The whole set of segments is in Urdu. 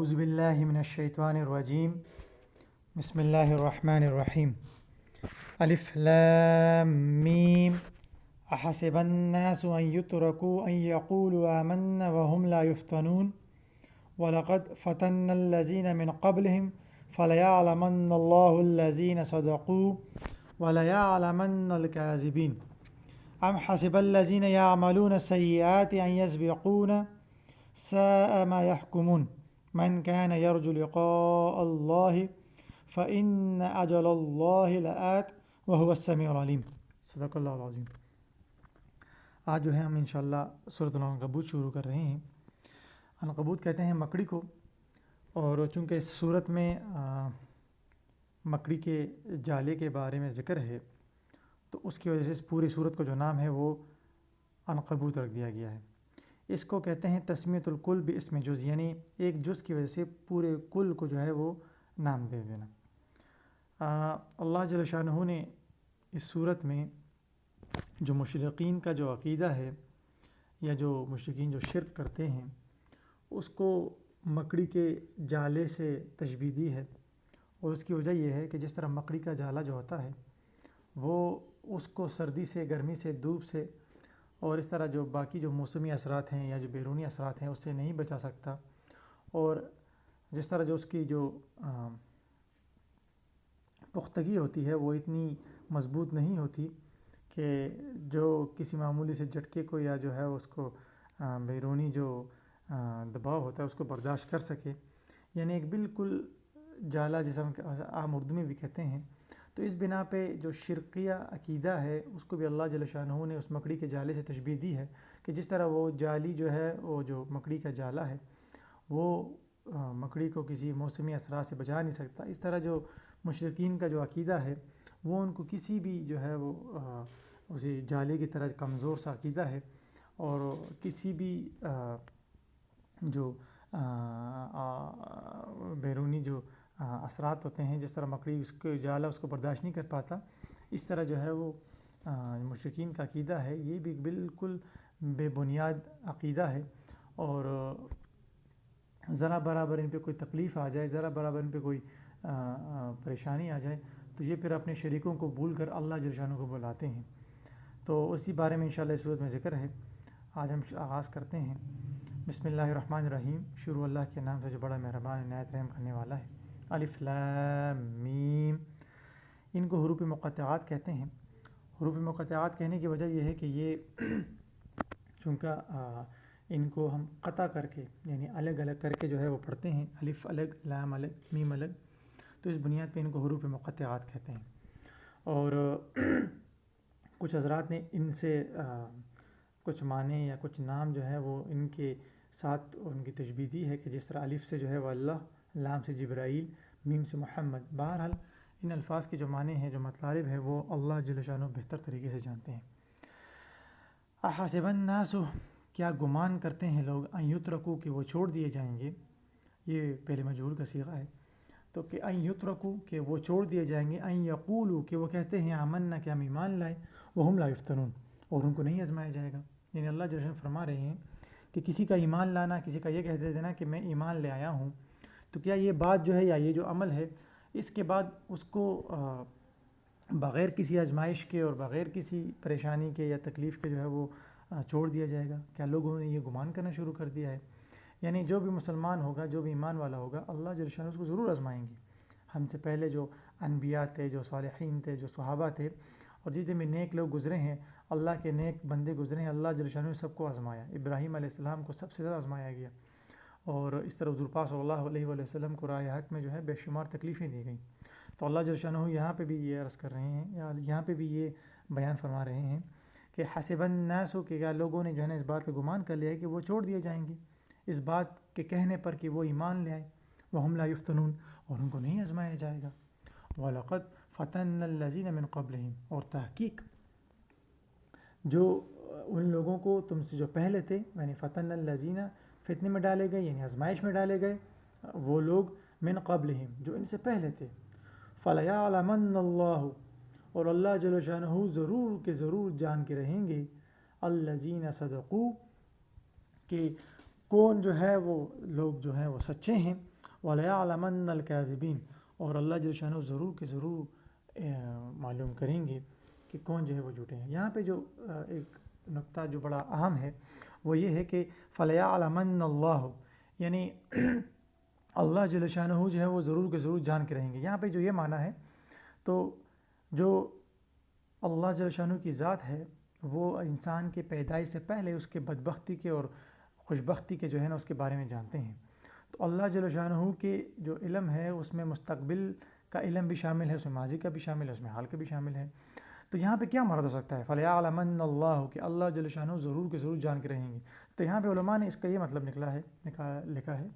اعوذ باللہ من الشیطان الرجیم بسم اللہ الرحمن الرحیم الف لام میم احسب الناس ان يتركوا ان يقولوا آمنا وهم لا يفتنون ولقد فتنا الذين من قبلهم فليعلمن الله الذين صدقوا وليعلمن الكاذبين ام حسب الذين يعملون السيئات ان يسبقونا ساء ما يحكمون من كان يرجو لقاء الله فإن أجل الله لآت وهو السميع العليم صدق اللہ العظیم۔ آج جو ہے ہم انشاءاللہ سورۃ العنکبوت شروع کر رہے ہیں۔ عنکبوت کہتے ہیں مکڑی کو، اور چونکہ اس صورت میں مکڑی کے جالے کے بارے میں ذکر ہے تو اس کی وجہ سے اس پوری صورت کو جو نام ہے وہ عنکبوت رکھ دیا گیا ہے۔ اس کو کہتے ہیں تسمیۃ الکل باسم جز، یعنی ایک جز کی وجہ سے پورے کل کو جو ہے وہ نام دے دینا۔ اللہ جل شانہ نے اس صورت میں جو مشرقین کا جو عقیدہ ہے یا جو مشرقین جو شرک کرتے ہیں اس کو مکڑی کے جالے سے تشبیہ دی ہے، اور اس کی وجہ یہ ہے کہ جس طرح مکڑی کا جالا جو ہوتا ہے وہ اس کو سردی سے، گرمی سے، دھوپ سے اور اس طرح جو باقی جو موسمی اثرات ہیں یا جو بیرونی اثرات ہیں اس سے نہیں بچا سکتا، اور جس طرح جو اس کی جو پختگی ہوتی ہے وہ اتنی مضبوط نہیں ہوتی کہ جو کسی معمولی سے جھٹکے کو یا جو ہے اس کو بیرونی جو دباؤ ہوتا ہے اس کو برداشت کر سکے، یعنی ایک بالکل جالا جسے ہم عام اردو میں بھی کہتے ہیں۔ تو اس بنا پہ جو شرقیہ عقیدہ ہے اس کو بھی اللہ جل شانہ نے اس مکڑی کے جالے سے تشبیہ دی ہے کہ جس طرح وہ جالی جو ہے وہ جو مکڑی کا جالا ہے وہ مکڑی کو کسی موسمی اثرات سے بچا نہیں سکتا، اس طرح جو مشرقین کا جو عقیدہ ہے وہ ان کو کسی بھی جو ہے وہ اسی جالے کی طرح کمزور سا عقیدہ ہے، اور کسی بھی جو بیرونی جو اثرات ہوتے ہیں جس طرح مکڑی اس کو جالا اس کو برداشت نہیں کر پاتا، اس طرح جو ہے وہ مشرکین کا عقیدہ ہے یہ بھی بالکل بے بنیاد عقیدہ ہے، اور ذرا برابر ان پہ کوئی تکلیف آ جائے، ذرا برابر ان پہ کوئی پریشانی آ جائے تو یہ پھر اپنے شریکوں کو بھول کر اللہ جل شانہ کو بلاتے ہیں۔ تو اسی بارے میں انشاءاللہ اس صورت میں ذکر ہے۔ آج ہم آغاز کرتے ہیں۔ بسم اللہ الرحمن الرحیم، شروع اللہ کے نام سے جو بڑا مہربان نہایت رحم کرنے والا ہے۔ الف لام میم، ان کو حروف مقطعات کہتے ہیں۔ حروف مقطعات کہنے کی وجہ یہ ہے کہ یہ چونکہ ان کو ہم قطع کر کے یعنی الگ الگ کر کے جو ہے وہ پڑھتے ہیں، الف الگ، لام الگ، میم الگ، تو اس بنیاد پہ ان کو حروف مقطعات کہتے ہیں۔ اور کچھ حضرات نے ان سے کچھ معنی یا کچھ نام جو ہے وہ ان کے ساتھ ان کی تشبیہ دی ہے کہ جس طرح الف سے جو ہے وہ اللہ، لام سے جبرائیل، میم سے محمد۔ بہرحال ان الفاظ کے جو معنی ہیں، جو مطالب ہے وہ اللہ جل شانہ بہتر طریقے سے جانتے ہیں۔ احسب الناس، کیا گمان کرتے ہیں لوگ، ان یترکوا، کہ وہ چھوڑ دیے جائیں گے، یہ پہلے مجہول کا صیغہ ہے، تو کہ ان یترکوا کہ وہ چھوڑ دیے جائیں گے، ان یقولوا کہ وہ کہتے ہیں آمنا کہ ہم ایمان لائے، وہم لا یفتنون اور ان کو نہیں آزمایا جائے گا۔ یعنی اللہ جل شانہ فرما رہے ہیں کہ کسی کا ایمان لانا، کسی کا یہ کہہ دینا کہ میں ایمان لے آیا ہوں، تو کیا یہ بات جو ہے یا یہ جو عمل ہے اس کے بعد اس کو بغیر کسی آزمائش کے اور بغیر کسی پریشانی کے یا تکلیف کے جو ہے وہ چھوڑ دیا جائے گا؟ کیا لوگوں نے یہ گمان کرنا شروع کر دیا ہے؟ یعنی جو بھی مسلمان ہوگا، جو بھی ایمان والا ہوگا، اللہ جل شانہ اس کو ضرور آزمائیں گے۔ ہم سے پہلے جو انبیاء تھے، جو صالحین تھے، جو صحابہ تھے، اور جتنے بھی نیک لوگ گزرے ہیں، اللہ کے نیک بندے گزرے ہیں، اللہ جل شانہ نے سب کو آزمایا۔ ابراہیم علیہ السلام کو سب سے زیادہ آزمایا گیا، اور اس طرح حضور پاک صلی اللہ علیہ وآلہ وسلم کو راہ حق میں جو ہے بے شمار تکلیفیں دی گئیں۔ تو اللہ جل شانہ یہاں پہ بھی یہ عرض کر رہے ہیں، یا یہاں پہ بھی یہ بیان فرما رہے ہیں کہ حسب الناس، کہ کیا لوگوں نے جو ہے نا اس بات کا گمان کر لیا ہے کہ وہ چھوڑ دیے جائیں گے اس بات کے کہنے پر کہ وہ ایمان لے آئے، وہم لا یفتنون اور ان کو نہیں آزمایا جائے گا۔ وَلَقَدْ فَتَنَّ الَّذِينَ مِن قَبْلِهِمْ، اور تحقیق جو ان لوگوں کو تم سے جو پہلے تھے، یعنی فتن الذین، فتنے میں ڈالے گئے یعنی آزمائش میں ڈالے گئے وہ لوگ، من قبلہم جو ان سے پہلے تھے، فَلَيَعْلَمَنَّ اللَّهُ اور اللہ جل شانہ ضرور کہ ضرور جان کے رہیں گے، الذین صدقوا کہ کون جو ہے وہ لوگ جو ہیں وہ سچے ہیں، وَلَيَعْلَمَنَّ الْكَاذِبِينَ، اور اللہ جل شانہ ضرور کہ ضرور معلوم کریں گے کہ کون جو ہے وہ جھوٹے ہیں۔ یہاں پہ جو ایک نقطہ جو بڑا اہم ہے وہ یہ ہے کہ فَلَيَعْلَمَنَّ اللَّهُ، یعنی اللہ جل شانہ جو ہے وہ ضرور کہ ضرور جان کے رہیں گے۔ یہاں پہ جو یہ معنی ہے تو جو اللہ جل شانہ کی ذات ہے وہ انسان کے پیدائش سے پہلے اس کے بدبختی کے اور خوشبختی کے جو ہے نا اس کے بارے میں جانتے ہیں۔ تو اللہ جل شانہ کے جو علم ہے اس میں مستقبل کا علم بھی شامل ہے، اس میں ماضی کا بھی شامل ہے، اس میں حال کا بھی شامل ہے۔ تو یہاں پہ کیا مراد ہو سکتا ہے فَلَيَعْلَمَنَّ اللَّهُ، کہ اللہ جل شانہ ضرور کہ ضرور جان کے رہیں گے۔ تو یہاں پہ علماء نے اس کا یہ مطلب لکھا ہے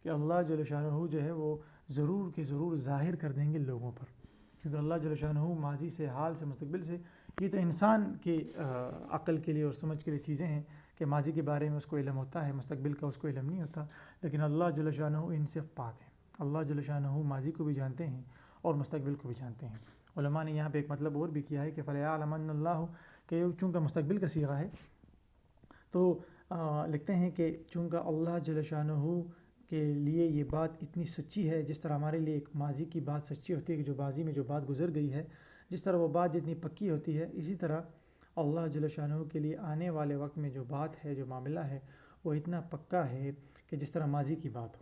کہ اللہ جل شانہ جو ہے وہ ضرور کہ ضرور ظاہر کر دیں گے لوگوں پر، کیونکہ اللہ جل شانہ ماضی سے، حال سے، مستقبل سے، یہ تو انسان کی عقل کے لیے اور سمجھ کے لیے چیزیں ہیں کہ ماضی کے بارے میں اس کو علم ہوتا ہے، مستقبل کا اس کو علم نہیں ہوتا، لیکن اللہ جل شانہ ان سے پاک ہے۔ اللہ جل شانہ ماضی کو بھی جانتے ہیں اور مستقبل کو بھی جانتے ہیں۔ علماء نے یہاں پہ ایک مطلب اور بھی کیا ہے کہ فَلَيَعْلَمَنَّ اللَّهُ، کہ چونکہ مستقبل کا صیغہ ہے تو لکھتے ہیں کہ چونکہ اللہ جل شانہ کے لیے یہ بات اتنی سچی ہے، جس طرح ہمارے لیے ایک ماضی کی بات سچی ہوتی ہے کہ جو ماضی میں جو بات گزر گئی ہے، جس طرح وہ بات جتنی پکی ہوتی ہے، اسی طرح اللہ جل شانہ کے لیے آنے والے وقت میں جو بات ہے، جو معاملہ ہے، وہ اتنا پکا ہے کہ جس طرح ماضی کی بات ہو۔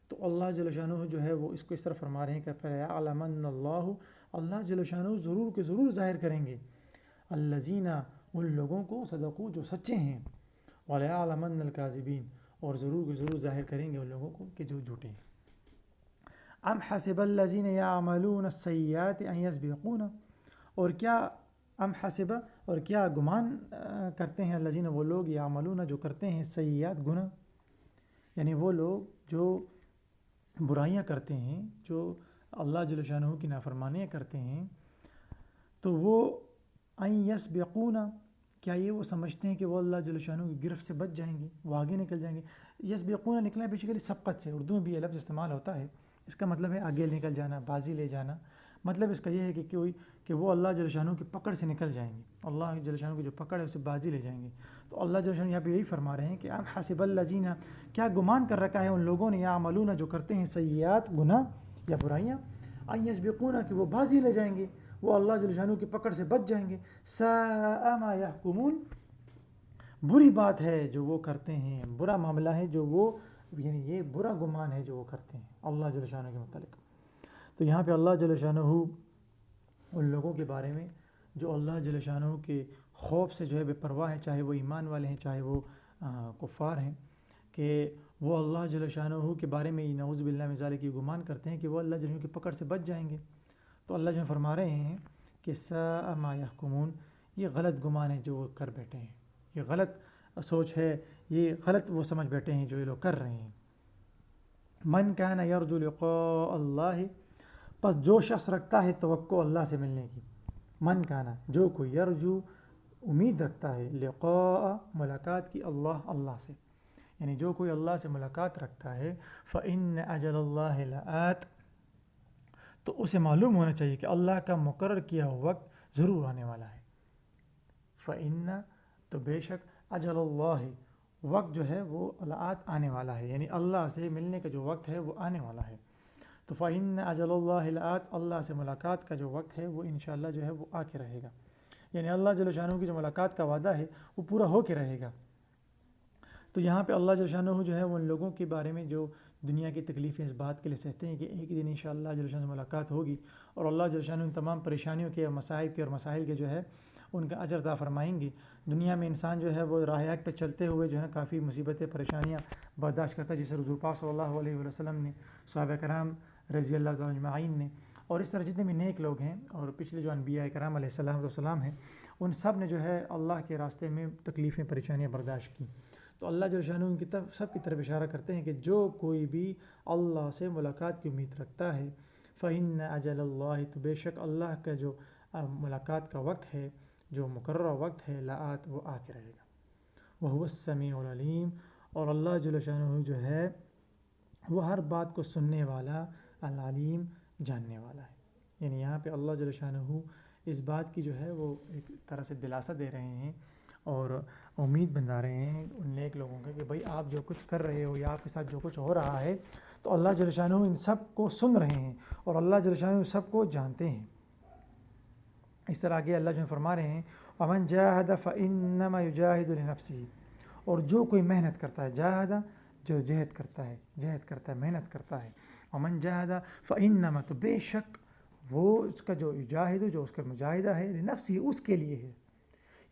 تو اللہ جل شانہ جو ہے وہ اس کو اس طرح فرما رہے ہیں کہ فَلَيَعْلَمَنَّ اللَّهُ، اللہ جل شانہ ضرور کہ ضرور ظاہر کریں گے الَّذِينَ، ان لوگوں کو صدقوا جو سچے ہیں، وَلَيَعْلَمَنَّ الْكَاذِبِينَ، اور ضرور کہ ضرور ظاہر کریں گے ان لوگوں کو کہ جو جھوٹے ہیں۔ ام حسب الذین یعملون السیئات ان یسبقونا، اور کیا ام حسب، اور کیا گمان کرتے ہیں الذین، وہ لوگ یعملون جو کرتے ہیں سیئات گناہ، یعنی وہ لوگ جو برائیاں کرتے ہیں، جو اللہ جل شانہ کی نافرمانیاں کرتے ہیں، تو وہ ان یسبقونا، کیا یہ وہ سمجھتے ہیں کہ وہ اللہ جل شانہ کی گرفت سے بچ جائیں گے، وہ آگے نکل جائیں گے۔ یسبقونا نکلا ہے بیسیکلی سبقت سے، اردو میں بھی یہ لفظ استعمال ہوتا ہے، اس کا مطلب ہے آگے نکل جانا، بازی لے جانا۔ مطلب اس کا یہ ہے کہ وہ اللہ جل شانہ کی پکڑ سے نکل جائیں گے، اللہ جل شانہ کی جو پکڑ ہے اسے بازی لے جائیں گے۔ تو اللہ جل شانہ یہاں پہ یہی فرما رہے ہیں کہ ام حسب الذین، کیا گمان کر رکھا ہے ان لوگوں نے، یعملون جو کرتے ہیں سیئات گناہ یا برائیاں، ان یسبقونا کہ وہ بازی لے جائیں گے، وہ اللہ جل شانہ کی پکڑ سے بچ جائیں گے۔ ساء ما یحکمون، بری بات ہے جو وہ کرتے ہیں، برا معاملہ ہے جو وہ، یعنی یہ برا گمان ہے جو وہ کرتے ہیں اللہ جل شانہ کے متعلق۔ تو یہاں پہ اللہ جل شانہ ان لوگوں کے بارے میں جو اللہ جل شانہ کے خوف سے جو ہے بے پرواہ ہے، چاہے وہ ایمان والے ہیں چاہے وہ کفار ہیں، کہ وہ اللہ جل شانہ کے بارے میں نعوذ باللہ من ذالک یہ گمان کرتے ہیں کہ وہ اللہ جل شانہ کی پکڑ سے بچ جائیں گے۔ تو اللہ جو فرما رہے ہیں کہ ساء ما یحکمون، یہ غلط گمان ہے جو وہ کر بیٹھے ہیں، یہ غلط سوچ ہے، یہ غلط وہ سمجھ بیٹھے ہیں جو یہ لوگ کر رہے ہیں۔ من کان یرجو لقاء اللہ، پس جو شخص رکھتا ہے توقع اللہ سے ملنے کی، من کانا جو کوئی، یرجو امید رکھتا ہے، لقاء ملاقات کی، اللہ سے، یعنی جو کوئی اللہ سے ملاقات رکھتا ہے، فإن أجل اللہ لآت، تو اسے معلوم ہونا چاہیے کہ اللہ کا مقرر کیا ہوا وقت ضرور آنے والا ہے۔ فإن، تو بے شک، اجل اللہ، وقت جو ہے وہ لآت آنے والا ہے، یعنی اللہ سے ملنے کا جو وقت ہے وہ آنے والا ہے۔ تو فإن أجل اللہ لآت، اللہ سے ملاقات کا جو وقت ہے وہ انشاءاللہ جو ہے وہ آ کے رہے گا، یعنی اللہ جل شانہ کی جو ملاقات کا وعدہ ہے وہ پورا ہو کے رہے گا۔ تو یہاں پہ اللہ جل شانہ جو ہے وہ ان لوگوں کے بارے میں جو دنیا کی تکلیفیں اس بات کے لیے سہتے ہیں کہ ایک دن انشاءاللہ جل شانہ سے ملاقات ہوگی اور اللہ جل شانہ ان تمام پریشانیوں کے اور مصائب کے اور مسائل کے جو ہے ان کا اجر عطا فرمائیں گے۔ دنیا میں انسان جو ہے وہ راہ حق پہ چلتے ہوئے جو ہے کافی مصیبتیں پریشانیاں برداشت کرتا ہے، جسے حضور پاک صلی اللہ علیہ وسلم نے، صحابہ کرام رضی اللہ تعالیٰ اجمعین نے، اور اس طرح جتنے بھی نیک لوگ ہیں اور پچھلے جو انبیاء کرام علیہ السلام ہیں، ان سب نے جو ہے اللہ کے راستے میں تکلیفیں پریشانیاں برداشت کی۔ تو اللہ جل شانہ ان کی طرف سب کی طرف اشارہ کرتے ہیں کہ جو کوئی بھی اللہ سے ملاقات کی امید رکھتا ہے، فإن أجل اللہ، تو بے شک اللہ کا جو ملاقات کا وقت ہے، جو مقررہ وقت ہے، لآت، وہ آ کے رہے گا۔ وہو السمیع العلیم، اور اللہ جل شانہ جو ہے وہ ہر بات کو سننے والا، العلیم، جاننے والا ہے۔ یعنی یہاں پہ اللہ جل شانہ اس بات کی جو ہے وہ ایک طرح سے دلاسا دے رہے ہیں اور امید بندھا رہے ہیں ان نیک لوگوں کا کہ بھائی آپ جو کچھ کر رہے ہو یا آپ کے ساتھ جو کچھ ہو رہا ہے تو اللہ جل شانہ ان سب کو سن رہے ہیں اور اللہ جل شانہ سب کو جانتے ہیں۔ اس طرح آگے اللہ جو فرما رہے ہیں وَمَنْ جَاهَدَ فَإِنَّمَا يُجَاهِدُ لِنَفْسِهِ، اور جو کوئی محنت کرتا ہے، جاہدہ جو جہد کرتا ہے محنت کرتا ہے، وَمَنْ جَاهَدَ فَإِنَّمَا تو بے شک وہ اس کا جو یجاہد جو اس کا مجاہدہ ہے لنفسه اس کے لیے ہے،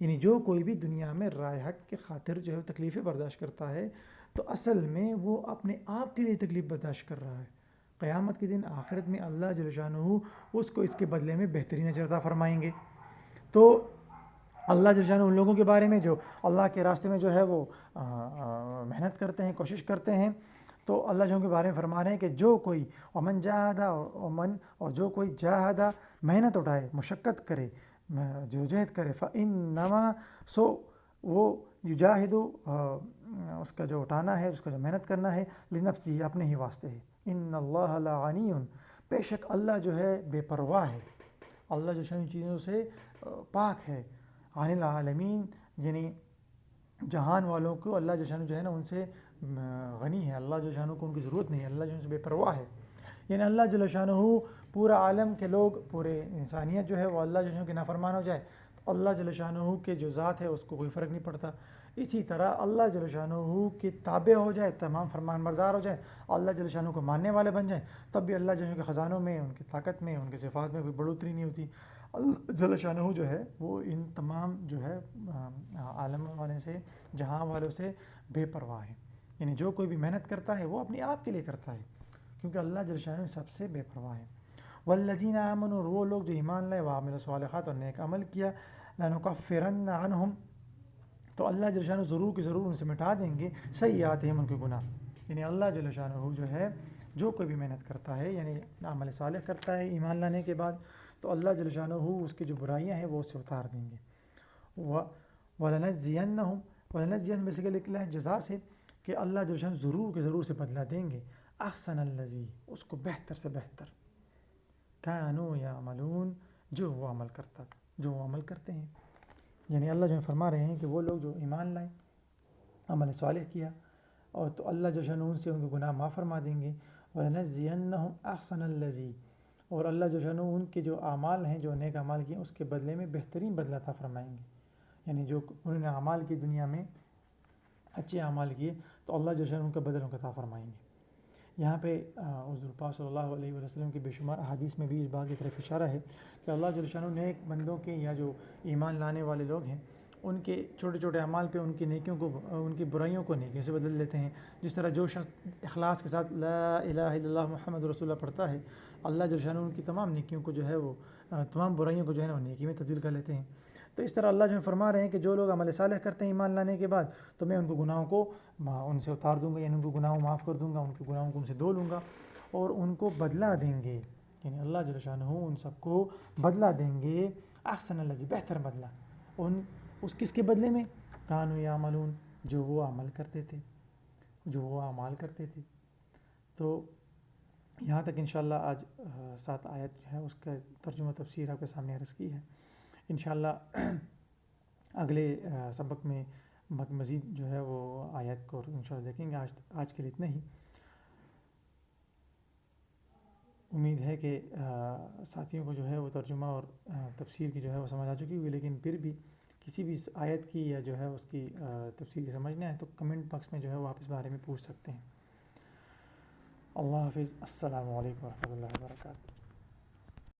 یعنی جو کوئی بھی دنیا میں رائے حق کے خاطر جو ہے تکلیفیں برداشت کرتا ہے تو اصل میں وہ اپنے آپ کے لیے تکلیف برداشت کر رہا ہے۔ قیامت کے دن آخرت میں اللہ جل شانہ اس کو اس کے بدلے میں بہترین اجر عطا فرمائیں گے۔ تو اللہ جل شانہ ان لوگوں کے بارے میں جو اللہ کے راستے میں جو ہے وہ محنت کرتے ہیں، کوشش کرتے ہیں، تو اللہ جو کے بارے میں فرما رہے ہیں کہ جو کوئی ومن جاہدہ اور جو کوئی جاہدہ محنت اٹھائے، مشقت کرے، جو جہد کرے، فإنما سو وہ یجاہد اس کا جو اٹھانا ہے، اس کا جو محنت کرنا ہے، لنفسی اپنے ہی واسطے ہے۔ ان اللہ لغنی، بے شک اللہ جو ہے بے پرواہ ہے، اللہ جو ان چیزوں سے پاک ہے، عن العالمین یعنی جہان والوں کو اللہ جو ہے نا ان سے غنی ہے، اللہ جل شانہ کو ان کی ضرورت نہیں ہے، اللہ جو سے بے پرواہ ہے، یعنی اللہ جل شانہ پورا عالم کے لوگ، پورے انسانیت جو ہے وہ اللہ جل شانہ کے نافرمان ہو جائے تو اللہ جل شانہ کے جو ذات ہے اس کو کوئی فرق نہیں پڑتا۔ اسی طرح اللہ جل شانہ کے تابع ہو جائے، تمام فرمان بردار ہو جائے، اللہ جل شانہ کو ماننے والے بن جائیں، تب بھی اللہ جل شانہ کے خزانوں میں، ان کی طاقت میں، ان کی صفات میں کوئی بڑھوتری نہیں ہوتی۔ اللہ جل شانہ جو ہے وہ ان تمام جو ہے عالم والے سے، جہاں والوں سے بے پرواہ ہے، یعنی جو کوئی بھی محنت کرتا ہے وہ اپنے آپ کے لیے کرتا ہے، کیونکہ اللہ جل شانہ سب سے بے پرواہ ہے۔ والذین آمنوا، اور وہ لوگ جو ایمان لائے، وعملوا الصالحات اور نیک عمل کیا، لنکفرن عنہم تو اللہ جل شانہ ضرور کہ ضرور ان سے مٹا دیں گے، سیئاتہم ان کے گناہ، یعنی اللہ جل شانہ جو ہے جو کوئی بھی محنت کرتا ہے، یعنی عمل صالح کرتا ہے ایمان لانے کے بعد، تو اللہ جل شانہ اس کی جو برائیاں ہیں وہ اس سے اتار دیں گے۔ وَلَنَجْزِيَنَّهُمْ وَلَنَجْزِيَنَّهُمْ میں سے کہ لکھا ہے جزا سے، کہ اللہ جل شانہ ضرور کہ ضرور سے بدلہ دیں گے، احسن الذی اس کو بہتر سے بہتر، کانوا یعملون جو وہ عمل کرتا تھا، جو وہ عمل کرتے ہیں، یعنی اللہ جو فرما رہے ہیں کہ وہ لوگ جو ایمان لائیں، عمل صالح کیا، اور تو اللہ جو شانہ ان سے ان کے گناہ معاف فرما دیں گے۔ وَلَنَجْزِيَنَّهُمْ أَحْسَنَ الَّذِي اور اللہ جو شانہ ان کے جو اعمال ہیں، جو نیک اعمال کیے، اس کے بدلے میں بہترین بدلہ عطا فرمائیں گے، یعنی جو انہوں نے اعمال کی دنیا میں اچھے اعمال کیے تو اللہ جو شانہ ان کا بدل ان کا عطا فرمائیں گے۔ یہاں پہ حضور پاک صلی اللہ علیہ وسلم کی بے شمار احادیث میں بھی اس بات کی طرف اشارہ ہے کہ اللہ جل شانہ نیک بندوں کے یا جو ایمان لانے والے لوگ ہیں ان کے چھوٹے چھوٹے اعمال پہ ان کی نیکیوں کو، ان کی برائیوں کو نیکیوں سے بدل دیتے ہیں۔ جس طرح جو شخص اخلاص کے ساتھ لا الہ الا اللہ محمد رسول اللہ پڑھتا ہے، اللہ جل شانہ ان کی تمام نیکیوں کو جو ہے وہ، تمام برائیوں کو جو ہے نا وہ نیکی میں تبدیل کر لیتے ہیں۔ تو اس طرح اللہ جو فرما رہے ہیں کہ جو لوگ عمل صالح کرتے ہیں ایمان لانے کے بعد، تو میں ان کو گناہوں کو ان سے اتار دوں گا، یعنی ان کو گناہوں معاف کر دوں گا، ان کے گناہوں کو ان سے دھو لوں گا اور ان کو بدلہ دیں گے، یعنی اللہ جل شانہ ان سب کو بدلہ دیں گے، احسن الذی بہتر بدلہ، ان اس کس کے بدلے میں، کانوا یعملون جو وہ عمل کرتے تھے، جو وہ اعمال کرتے تھے۔ تو یہاں تک انشاءاللہ آج 7 آیت جو ہے اس کا ترجمہ تفسیر آپ کے سامنے عرض کی ہے۔ انشاءاللہ اگلے سبق میں مزید جو ہے وہ آیت کو انشاءاللہ دیکھیں گے۔ آج کے لیے اتنا ہی۔ امید ہے کہ ساتھیوں کو جو ہے وہ ترجمہ اور تفسیر کی جو ہے وہ سمجھ آ چکی ہوئی، لیکن پھر بھی کسی بھی آیت کی یا جو ہے اس کی تفسیر کی سمجھنا ہے تو کمنٹ باکس میں جو ہے وہ آپ اس بارے میں پوچھ سکتے ہیں۔ اللہ حافظ، السلام علیکم ورحمۃ اللہ وبرکاتہ۔